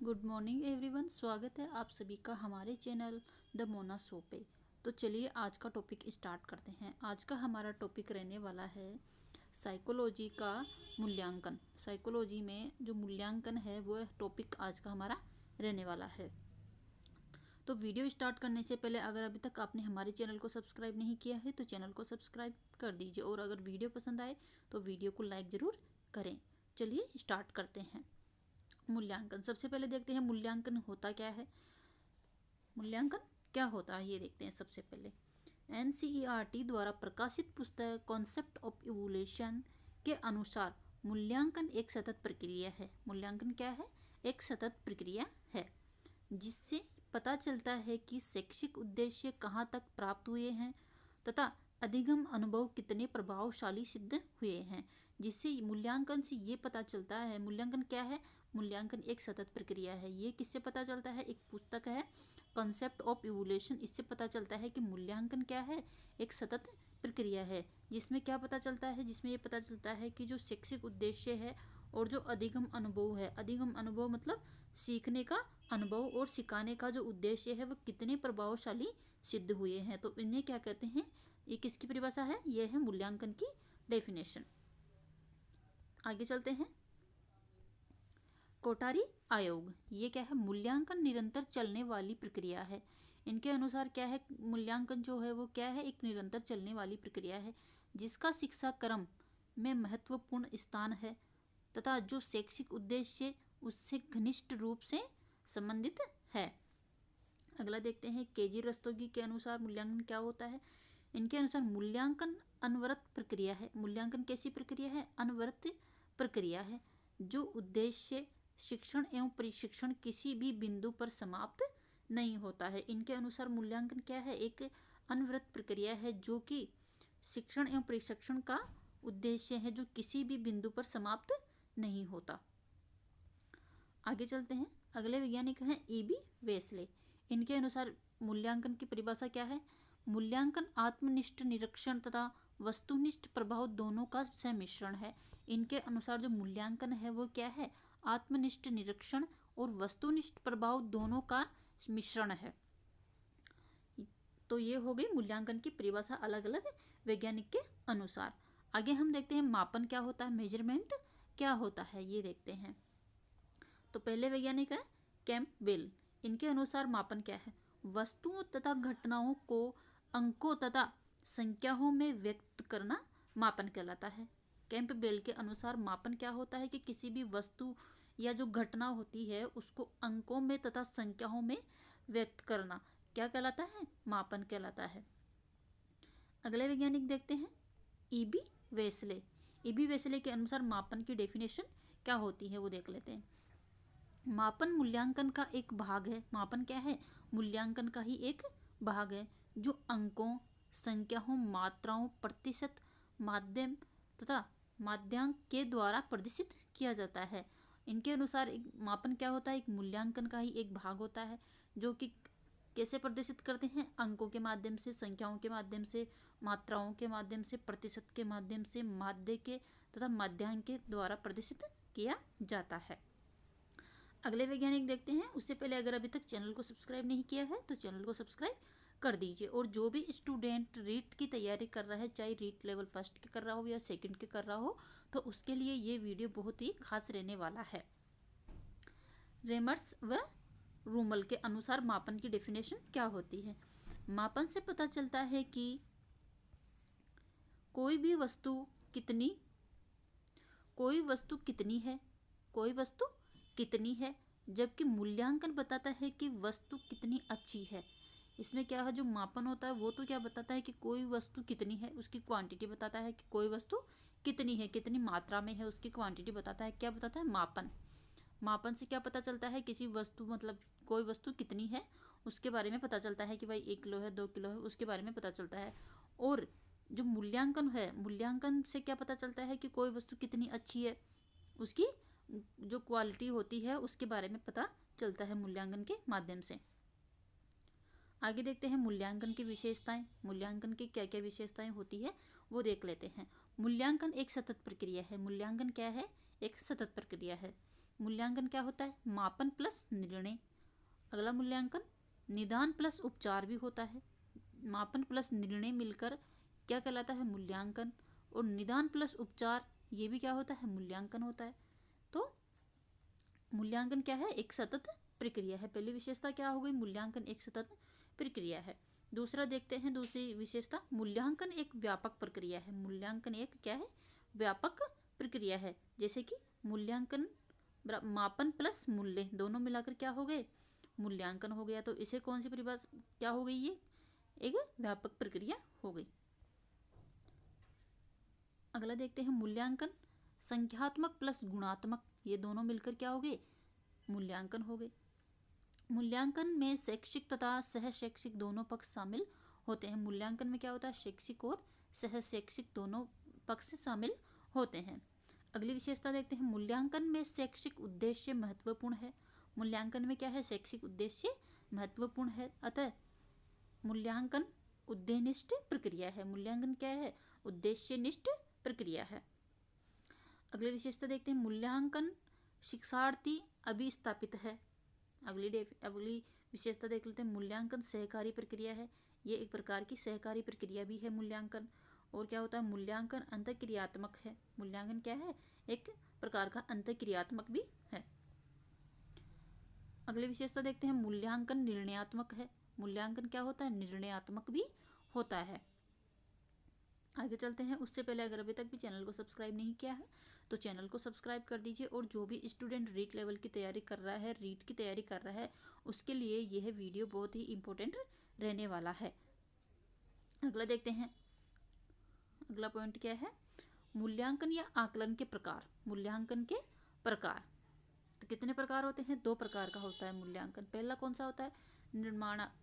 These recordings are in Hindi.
Good morning everyone. स्वागत है आप सभी का हमारे चैनल द मोना शो पे। तो चलिए आज का टॉपिक स्टार्ट करते हैं। आज का हमारा टॉपिक रहने वाला है साइकोलॉजी का मूल्यांकन। साइकोलॉजी में जो मूल्यांकन है वो टॉपिक आज का हमारा रहने वाला है। तो वीडियो स्टार्ट करने से पहले अगर अभी तक आपने हमारे चैनल को सब्सक्राइब नहीं किया है तो चैनल को सब्सक्राइब कर दीजिए, और अगर वीडियो पसंद आए तो वीडियो को लाइक ज़रूर करें। चलिए स्टार्ट करते हैं। मूल्यांकन, सबसे पहले देखते हैं मूल्यांकन होता क्या है। मूल्यांकन क्या होता है ये देखते हैं। सबसे पहले NCERT द्वारा प्रकाशित पुस्तक कॉन्सेप्ट ऑफ इवोल्यूशन के अनुसार मूल्यांकन एक सतत प्रक्रिया है। मूल्यांकन क्या है? एक सतत प्रक्रिया है जिससे पता चलता है कि शैक्षिक उद्देश्य कहाँ तक प्राप्त हुए हैं तथा अधिगम अनुभव कितने प्रभावशाली सिद्ध हुए हैं। जिससे मूल्यांकन से ये पता चलता है, मूल्यांकन क्या है? मूल्यांकन एक सतत प्रक्रिया है। ये किससे पता चलता है? एक पुस्तक है कॉन्सेप्ट ऑफ इवोल्यूशन, इससे पता चलता है कि मूल्यांकन क्या है? एक सतत प्रक्रिया है। जिसमें क्या पता चलता है? जिसमें ये पता चलता है कि जो शैक्षिक उद्देश्य है और जो अधिगम अनुभव है, अधिगम अनुभव मतलब सीखने का अनुभव और सिखाने का जो उद्देश्य है वो कितने प्रभावशाली सिद्ध हुए हैं। तो इन्हें क्या कहते हैं? ये किसकी परिभाषा है? ये है मूल्यांकन की डेफिनेशन। आगे चलते हैं। कोठारी आयोग, ये क्या है? मूल्यांकन निरंतर चलने वाली प्रक्रिया है। इनके अनुसार क्या है? मूल्यांकन जो है वो क्या है? एक निरंतर चलने वाली प्रक्रिया है जिसका शिक्षा क्रम में महत्वपूर्ण स्थान है तथा जो शैक्षिक उद्देश्य उससे घनिष्ठ रूप से संबंधित है। अगला देखते हैं। केजी रस्तोगी के अनुसार मूल्यांकन क्या होता है। इनके अनुसार मूल्यांकन अनवरत प्रक्रिया है। मूल्यांकन कैसी प्रक्रिया है? अनवरत प्रक्रिया है जो उद्देश्य शिक्षण एवं प्रशिक्षण किसी भी बिंदु पर समाप्त नहीं होता है। इनके अनुसार मूल्यांकन क्या है? एक अनवरत प्रक्रिया है जो कि शिक्षण एवं प्रशिक्षण का उद्देश्य है जो किसी भी बिंदु पर समाप्त नहीं होता। आगे चलते हैं। अगले वैज्ञानिक हैं E.B. वेस्ले। इनके अनुसार मूल्यांकन की परिभाषा क्या है? मूल्यांकन आत्मनिष्ठ निरीक्षण तथा वस्तुनिष्ठ प्रभाव दोनों का सम्मिश्रण है। इनके अनुसार जो मूल्यांकन है वो क्या है? आत्मनिष्ठ निरीक्षण और वस्तुनिष्ठ प्रभाव दोनों का मिश्रण है। तो ये हो गई मूल्यांकन की परिभाषा अलग अलग वैज्ञानिक के अनुसार। आगे हम देखते हैं मापन क्या होता है, मेजरमेंट क्या होता है ये देखते हैं। तो पहले वैज्ञानिक है कैंपबेल। इनके अनुसार मापन क्या है? वस्तुओं तथा घटनाओं को अंकों तथा संख्याओं में व्यक्त करना मापन कहलाता है। कैंपबेल के अनुसार मापन क्या होता है कि किसी भी वस्तु या जो घटना होती है उसको अंकों में तथा संख्याओं में व्यक्त करना क्या कहलाता है? मापन कहलाता है। अगले वैज्ञानिक देखते हैं E.B. वेस्ले। E.B. वेस्ले के अनुसार मापन की डेफिनेशन क्या होती है वो देख लेते हैं। मापन मूल्यांकन का एक भाग है। मापन क्या है? मूल्यांकन का ही एक भाग है जो अंकों, संख्याओं, मात्राओं, प्रतिशत, माध्यम तथा माध्यांक के द्वारा प्रदर्शित किया जाता है। इनके अनुसार एक मापन क्या होता है? एक मूल्यांकन का ही एक भाग होता है जो कि कैसे प्रदर्शित करते हैं? अंकों के माध्यम से, संख्याओं के माध्यम से, मात्राओं के माध्यम से, प्रतिशत के माध्यम से, माध्य के तथा माध्यांक के द्वारा प्रदर्शित किया जाता है। अगले वैज्ञानिक देखते हैं। उससे पहले अगर अभी तक चैनल को सब्सक्राइब नहीं किया है तो चैनल को सब्सक्राइब कर दीजिए। और जो भी स्टूडेंट रीट की तैयारी कर रहा है, चाहे रीट लेवल 1 के कर रहा हो या 2 के कर रहा हो, तो उसके लिए ये वीडियो बहुत ही खास रहने वाला है। रेमर्स व रूमल के अनुसार मापन की डेफिनेशन क्या होती है? मापन से पता चलता है कि कोई वस्तु कितनी है, कोई वस्तु कितनी है, जबकि मूल्यांकन बताता है कि वस्तु कितनी अच्छी है। इसमें क्या है? जो मापन होता है वो तो क्या बताता है कि कोई वस्तु कितनी है, उसकी क्वांटिटी बताता है कि कोई वस्तु कितनी है, कितनी मात्रा में है, उसकी क्वांटिटी बताता है। क्या बताता है? मापन। मापन से क्या पता चलता है? किसी वस्तु मतलब कोई वस्तु कितनी है उसके बारे में पता चलता है कि भाई 1 किलो है, 2 किलो है, उसके बारे में पता चलता है। और जो मूल्यांकन है, मूल्यांकन से क्या पता चलता है कि कोई वस्तु कितनी अच्छी है, उसकी जो क्वालिटी होती है उसके बारे में पता चलता है मूल्यांकन के माध्यम से। आगे देखते हैं मूल्यांकन की विशेषताएं। मूल्यांकन की क्या क्या विशेषताएं होती है वो देख लेते हैं। मूल्यांकन एक सतत प्रक्रिया है। मूल्यांकन क्या है? एक सतत प्रक्रिया है मूल्यांकन क्या होता है? मापन प्लस निर्णय। अगला मूल्यांकन निदान प्लस उपचार भी होता है। मापन प्लस निर्णय मिलकर क्या कहलाता है? मूल्यांकन। और निदान प्लस उपचार ये भी क्या होता है? मूल्यांकन होता है। तो मूल्यांकन क्या है? एक सतत प्रक्रिया है। पहली विशेषता क्या हो गई? मूल्यांकन एक सतत प्रक्रिया है। दूसरा देखते हैं, दूसरी विशेषता, मूल्यांकन एक व्यापक प्रक्रिया है। मूल्यांकन एक क्या है? व्यापक प्रक्रिया है। जैसे कि मूल्यांकन मापन प्लस मूल्य दोनों मिलाकर क्या हो गए? मूल्यांकन हो गया। तो इसे कौन सी परिभाषा क्या हो गई? ये एक व्यापक प्रक्रिया हो गई। अगला देखते हैं, मूल्यांकन संख्यात्मक प्लस गुणात्मक, ये दोनों मिलकर क्या हो गए? मूल्यांकन हो गए। मूल्यांकन में शैक्षिक तथा सह शैक्षिक दोनों पक्ष शामिल होते हैं। मूल्यांकन में क्या होता है? शैक्षिक और सह शैक्षिक दोनों पक्ष शामिल होते हैं। अगली विशेषता देखते हैं, मूल्यांकन में शैक्षिक उद्देश्य महत्वपूर्ण है। मूल्यांकन में क्या है? शैक्षिक उद्देश्य महत्वपूर्ण है। अतः मूल्यांकन उद्देश्यनिष्ठ प्रक्रिया है। मूल्यांकन क्या है? उद्देश्यनिष्ठ प्रक्रिया है। अगली विशेषता देखते हैं, मूल्यांकन शिक्षार्थी अभिस्थापित है। अगली विशेषता देख लेते हैं, मूल्यांकन सहकारी प्रक्रिया है। ये एक प्रकार की सहकारी प्रक्रिया भी है मूल्यांकन। और क्या होता है? मूल्यांकन अंतःक्रियात्मक है। मूल्यांकन क्या है? एक प्रकार का अंतःक्रियात्मक भी है। अगली विशेषता देखते हैं, मूल्यांकन निर्णयात्मक है। मूल्यांकन क्या होता है? निर्णयात्मक भी होता है। आगे चलते हैं। उससे पहले अगर अभी तक भी चैनल को सब्सक्राइब नहीं किया है तो चैनल को सब्सक्राइब कर दीजिए। और जो भी स्टूडेंट रीट लेवल की तैयारी कर रहा है, रीट की तैयारी कर रहा है, उसके लिए यह वीडियो बहुत ही इम्पोर्टेंट रहने वाला है। अगला देखते हैं, अगला पॉइंट क्या है? मूल्यांकन या आकलन के प्रकार। मूल्यांकन के प्रकार तो कितने प्रकार होते हैं? 2 प्रकार का होता है मूल्यांकन। पहला कौन सा होता है?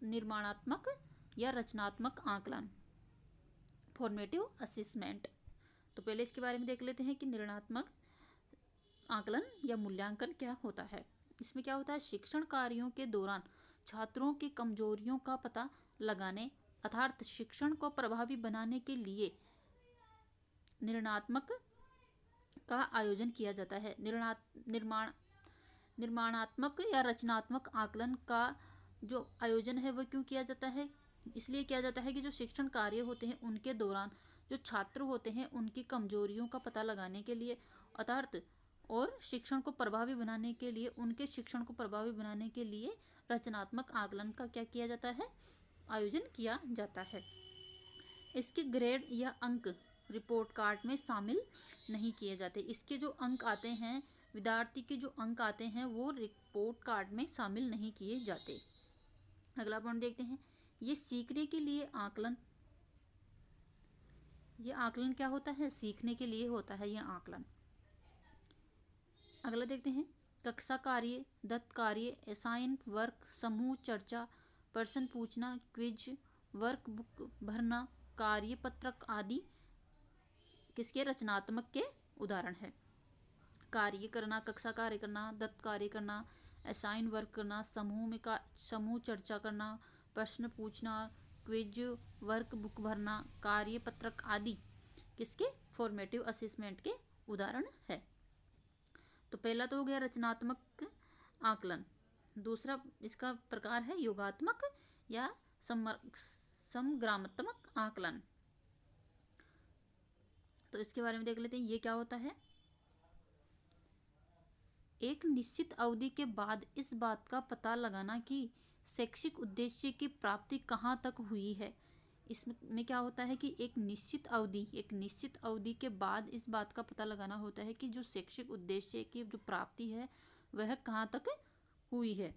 निर्माणात्मक या रचनात्मक आकलन, फॉर्मेटिव असेसमेंट। तो पहले इसके बारे में देख लेते हैं कि निर्णयात्मक आकलन या मूल्यांकन क्या होता है। इसमें क्या होता है? शिक्षण कार्यों के दौरान छात्रों की कमजोरियों का पता लगाने अर्थात शिक्षण को प्रभावी बनाने के लिए निर्णयात्मक का आयोजन किया जाता है। निर्माणात्मक या रचनात्मक आकलन का जो आयोजन है वह क्यों किया जाता है? इसलिए किया जाता है कि जो शिक्षण कार्य होते हैं उनके दौरान जो छात्र होते हैं उनकी कमजोरियों का पता लगाने के लिए अर्थात और शिक्षण को प्रभावी बनाने के लिए, उनके शिक्षण को प्रभावी बनाने के लिए रचनात्मक आकलन का क्या किया जाता है? आयोजन किया जाता है। इसके ग्रेड या अंक रिपोर्ट कार्ड में शामिल नहीं किए जाते। इसके जो अंक आते हैं, विद्यार्थी के जो अंक आते हैं वो रिपोर्ट कार्ड में शामिल नहीं किए जाते। अगला पॉइंट देखते हैं, ये सीखने के लिए आकलन। ये आकलन क्या होता है? सीखने के लिए होता है यह आकलन। अगला देखते हैं, कक्षा कार्य, दत्त कार्य, असाइन वर्क, समूह चर्चा, प्रश्न पूछना, क्विज, वर्क बुक भरना, कार्य पत्रक आदि किसके? रचनात्मक के उदाहरण है। कार्य करना, कक्षा कार्य करना, दत्त कार्य करना, असाइन वर्क करना, समूह चर्चा करना, प्रश्न पूछना, क्विज, वर्क बुक भरना, कार्य पत्रक आदि किसके? फॉर्मेटिव असेसमेंट के उदाहरण है। तो पहला तो हो गया रचनात्मक आकलन। दूसरा इसका प्रकार है योगात्मक या समग्रात्मक आकलन। तो इसके बारे में देख लेते हैं, ये क्या होता है? एक निश्चित अवधि के बाद इस बात का पता लगाना कि शैक्षिक उद्देश्य की प्राप्ति कहाँ तक हुई है। इसमें क्या होता है कि एक निश्चित अवधि के बाद इस बात का पता लगाना होता है कि जो शैक्षिक उद्देश्य की जो प्राप्ति है वह कहाँ तक हुई है।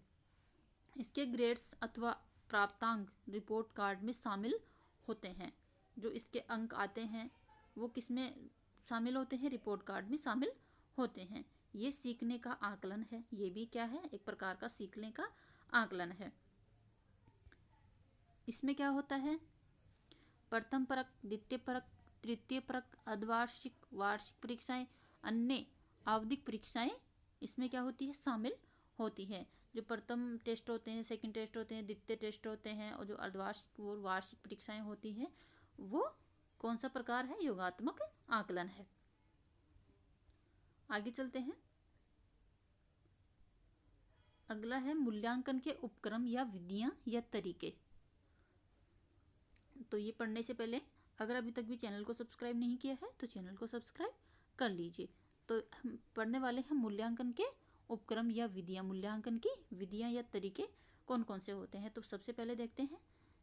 इसके ग्रेड्स अथवा प्राप्तांक रिपोर्ट कार्ड में शामिल होते हैं। जो इसके अंक आते हैं वो किस में शामिल होते हैं? रिपोर्ट कार्ड में शामिल होते हैं। ये सीखने का आकलन है। ये भी क्या है? एक प्रकार का सीखने का आकलन है। इसमें क्या होता है? प्रथम परक, द्वितीय परक, तृतीय परक, अर्धवार्षिक, वार्षिक परीक्षाएं, अन्य आवधिक परीक्षाएं इसमें क्या होती है? शामिल होती है। जो प्रथम टेस्ट होते हैं, सेकंड टेस्ट होते हैं, द्वितीय टेस्ट होते हैं और जो अर्धवार्षिक और वार्षिक परीक्षाएं होती हैं वो कौन सा प्रकार है? योगात्मक आकलन है। आगे चलते हैं। अगला है मूल्यांकन के उपक्रम या विधियां या तरीके। तो ये पढ़ने से पहले अगर अभी तक भी चैनल को सब्सक्राइब नहीं किया है तो चैनल को सब्सक्राइब कर लीजिए। तो हम पढ़ने वाले हैं मूल्यांकन के उपक्रम या विधियां। मूल्यांकन की विधियां या तरीके कौन कौन से होते हैं। तो सबसे पहले देखते हैं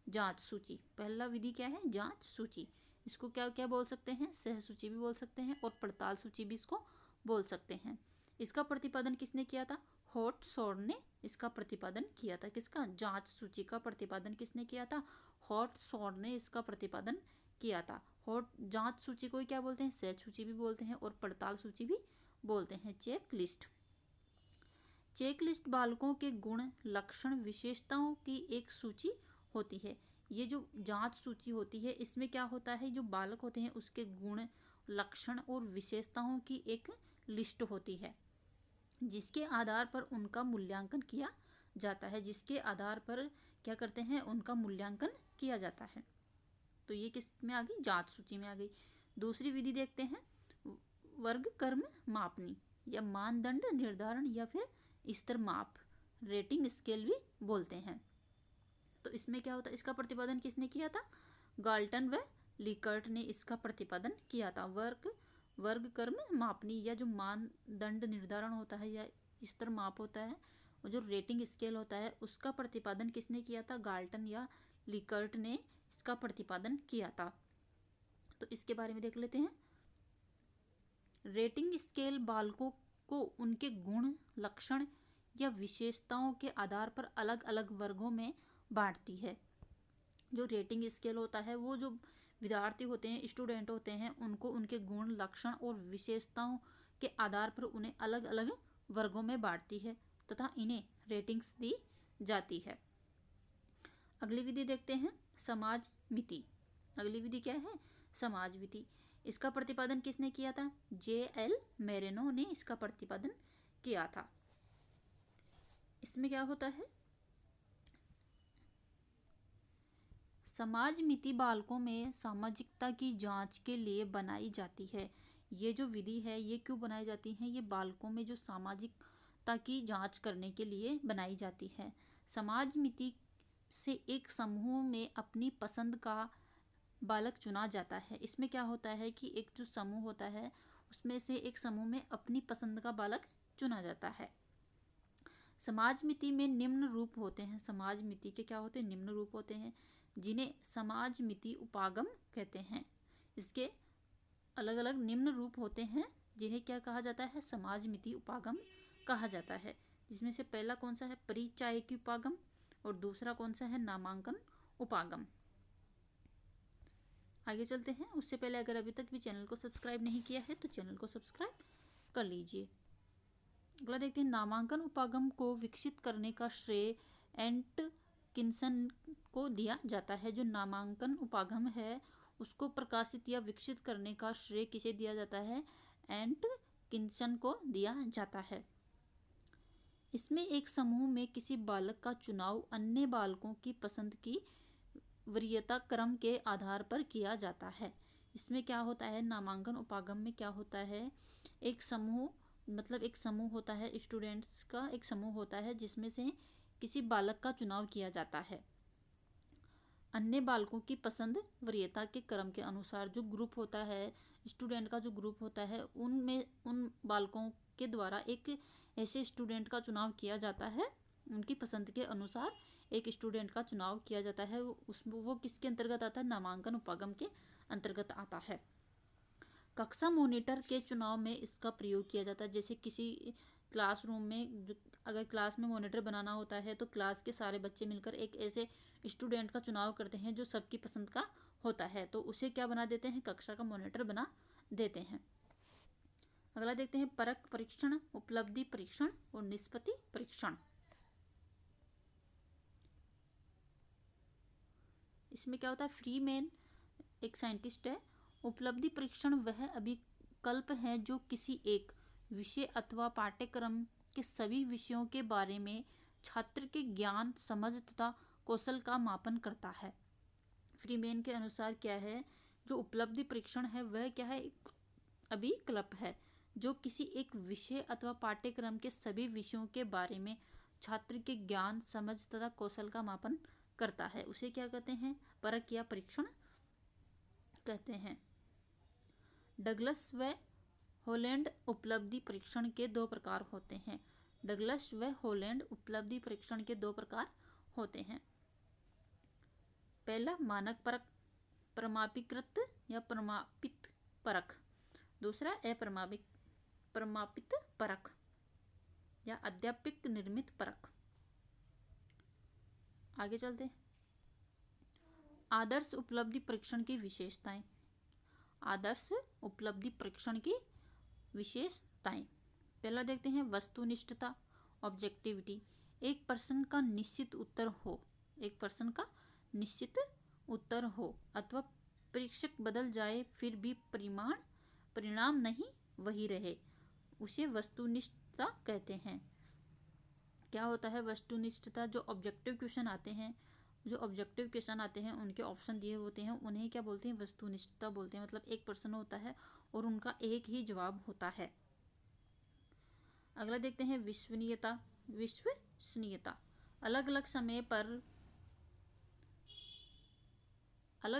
जांच सूची। पहला विधि क्या है? जांच सूची। इसको क्या क्या बोल सकते हैं? सह सूची भी बोल सकते हैं और पड़ताल सूची भी इसको बोल सकते हैं। इसका प्रतिपादन किसने किया था? हॉटसॉर ने इसका प्रतिपादन किया था। किसका? जांच सूची का प्रतिपादन किसने किया था? हॉटसॉर ने इसका प्रतिपादन किया था। हॉट जांच सूची को क्या बोलते हैं? सह सूची भी बोलते हैं और पड़ताल सूची भी बोलते हैं। Check list. चेक लिस्ट बालकों के गुण, लक्षण, विशेषताओं की एक सूची होती है। ये जो जांच सूची होती है इसमें क्या होता है? जो बालक होते हैं उसके गुण, लक्षण और विशेषताओं की एक लिस्ट होती है जिसके आधार पर उनका मूल्यांकन किया जाता है। जिसके आधार पर क्या करते हैं? उनका मूल्यांकन किया जाता है। तो ये किस में आ गई? जांच सूची में आ गई। दूसरी विधि देखते हैं वर्ग कर्म मापनी या मानदंड निर्धारण या फिर स्तर माप, रेटिंग स्केल भी बोलते हैं। तो इसमें क्या होता है? इसका प्रतिपादन किसने किया था? गाल्टन व लिकर्ट ने इसका प्रतिपादन किया था। वर्ग कर्म मापनी या जो मानदंड निर्धारण होता है या स्तर माप होता है और जो रेटिंग स्केल होता है उसका प्रतिपादन किसने किया था? गाल्टन या लिकर्ट ने इसका प्रतिपादन किया था। तो इसके बारे में देख लेते हैं। रेटिंग स्केल बालकों को उनके गुण, लक्षण या विशेषताओं के आधार पर अलग अलग वर्गों में बांटती है। जो रेटिंग स्केल होता है वो जो विद्यार्थी होते हैं, स्टूडेंट होते हैं, उनको उनके गुण, लक्षण और विशेषताओं के आधार पर उन्हें अलग अलग वर्गों में बांटती है तथा इन्हें रेटिंग्स दी जाती है। अगली विधि देखते हैं समाज मिति। अगली विधि क्या है? समाज मिति। इसका प्रतिपादन किसने किया था? J.L. मेरेनो ने इसका प्रतिपादन किया था। इसमें क्या होता है? समाज मिति बालकों में सामाजिकता की जांच के लिए बनाई जाती है। ये जो विधि है ये क्यों बनाई जाती है? ये बालकों में जो सामाजिकता की जांच करने के लिए बनाई जाती है। समाज मिति से एक समूह में अपनी पसंद का बालक चुना जाता है। इसमें क्या होता है कि एक जो समूह होता है उसमें से एक समूह में अपनी पसंद का बालक चुना जाता है। समाज मिति में निम्न रूप होते हैं। समाज मिति के क्या होते हैं? निम्न रूप होते हैं जिन्हें समाज मिति उपागम कहते हैं। इसके अलग अलग निम्न रूप होते हैं जिन्हें क्या कहा जाता है? समाज मिति उपागम कहा जाता है। जिसमें से पहला कौन सा है? परिचायकी उपागम और दूसरा कौन सा है? नामांकन उपागम। आगे चलते हैं। उससे पहले अगर अभी तक भी चैनल को सब्सक्राइब नहीं किया है तो चैनल को सब्सक्राइब कर लीजिए। अगला देखते हैं नामांकन उपागम को विकसित करने का श्रेय एटकिंसन को दिया जाता है। जो नामांकन उपागम है उसको प्रकाशित या विकसित करने का श्रेय किसे दिया जाता है? एटकिंसन को दिया जाता है। इसमें एक समूह में किसी बालक का चुनाव अन्य बालकों की पसंद की वरीयता क्रम के आधार पर किया जाता है। इसमें क्या होता है? नामांकन उपागम में क्या होता है? एक समूह मतलब एक समूह होता है, स्टूडेंट्स का एक समूह होता है जिसमें से किसी बालक का चुनाव किया जाता है अन्य बालकों की पसंद वरीयता के क्रम के अनुसार। जो ग्रुप होता है, स्टूडेंट का जो ग्रुप होता है उनमें उन बालकों के द्वारा एक ऐसे स्टूडेंट का चुनाव किया जाता है उनकी पसंद के अनुसार। एक स्टूडेंट का चुनाव किया जाता है वो किसके अंतर्गत आता है? नामांकन उपागम के अंतर्गत आता है। कक्षा मॉनिटर के चुनाव में इसका प्रयोग किया जाता है। जैसे किसी क्लासरूम में अगर क्लास में मॉनिटर बनाना होता है तो क्लास के सारे बच्चे मिलकर एक ऐसे स्टूडेंट का चुनाव करते हैं जो सबकी पसंद का होता है, तो उसे क्या बना देते हैं? कक्षा का मॉनिटर बना देते हैं। अगला देखते हैं परख परीक्षण, उपलब्धि परीक्षण और निष्पत्ति परीक्षण। इसमें क्या होता है? फ्रीमैन एक साइंटिस्ट है। उपलब्धि परीक्षण वह अभिकल्प है जो किसी एक विषय अथवा पाठ्यक्रम के सभी विषयों के बारे में छात्र के ज्ञान, समझ तथा कौशल का मापन करता है। फ्रीमैन के अनुसार क्या है? जो उपलब्धि परीक्षण है वह क्या है? एक अभिकल्प है जो किसी एक विषय अथवा पाठ्यक्रम के सभी विषयों के बारे में छात्र के ज्ञान, समझ तथा कौशल का मापन करता है, उसे क्या कहते हैं? परख या परीक्षण कहते हैं। डगलस व हॉलैंड उपलब्धि परीक्षण के दो प्रकार होते हैं। डगलस व हॉलैंड उपलब्धि परीक्षण के दो प्रकार होते हैं। पहला मानक परख, प्रमाणीकृत या प्रमापित परख। दूसरा प्रमापित परख या अध्यापक निर्मित परख। आगे चलते हैं। आदर्श उपलब्धि परीक्षण की विशेषताएं। आदर्श उपलब्धि परीक्षण की विशेषताएं। पहला देखते हैं वस्तुनिष्ठता, ऑब्जेक्टिविटी। एक प्रश्न का निश्चित उत्तर हो अथवा परीक्षक बदल जाए फिर भी परिणाम नहीं वही रहे, उसे वस्तुनिष्ठता कहते हैं। क्या होता है वस्तुनिष्ठता? जो ऑब्जेक्टिव क्वेश्चन आते हैं उनके ऑप्शन दिए होते हैं, उन्हें क्या बोलते हैं? वस्तुनिष्ठता बोलते हैं। मतलब एक प्रश्न होता है और उनका एक ही जवाब होता है। अगला देखते हैं विश्वसनीयता। अलग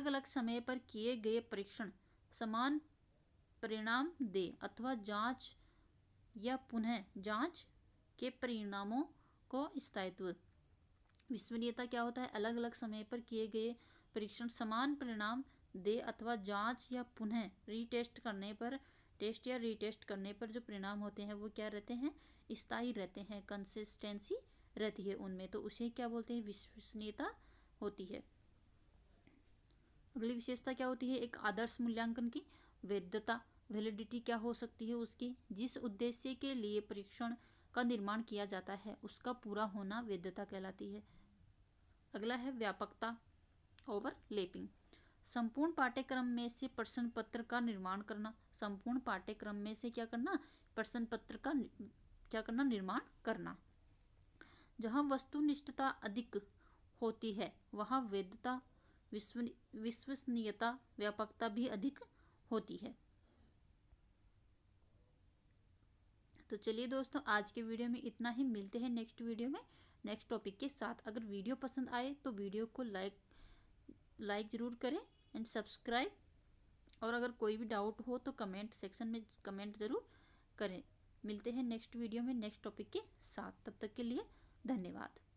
अलग समय पर किए गए परीक्षण समान परिणाम दे अथवा जांच या पुनः जांच के परिणामों को स्थायित्व। विश्वसनीयता क्या होता है? अलग अलग समय पर किए गए परीक्षण समान परिणाम दे अथवा जांच या पुनः टेस्ट या रीटेस्ट करने पर जो परिणाम होते हैं वो क्या रहते हैं? स्थायी रहते हैं, कंसिस्टेंसी रहती है उनमें, तो उसे क्या बोलते हैं? विश्वसनीयता होती है। अगली विशेषता क्या होती है? एक आदर्श मूल्यांकन की वैधता, वैलिडिटी क्या हो सकती है उसकी? जिस उद्देश्य के लिए परीक्षण का निर्माण किया जाता है उसका पूरा होना वैधता कहलाती है। अगला है व्यापकता, ओवरलैपिंग। संपूर्ण पाठ्यक्रम में से प्रश्न पत्र का निर्माण करना। संपूर्ण पाठ्यक्रम में से क्या करना? प्रश्न पत्र का क्या करना? निर्माण करना। जहाँ वस्तुनिष्ठता अधिक होती है वहाँ वैधता, विश्वसनीयता, व्यापकता भी अधिक होती है। तो चलिए दोस्तों, आज के वीडियो में इतना ही। मिलते हैं नेक्स्ट वीडियो में नेक्स्ट टॉपिक के साथ। अगर वीडियो पसंद आए तो वीडियो को लाइक ज़रूर करें एंड सब्सक्राइब, और अगर कोई भी डाउट हो तो कमेंट सेक्शन में कमेंट ज़रूर करें। मिलते हैं नेक्स्ट वीडियो में नेक्स्ट टॉपिक के साथ। तब तक के लिए धन्यवाद।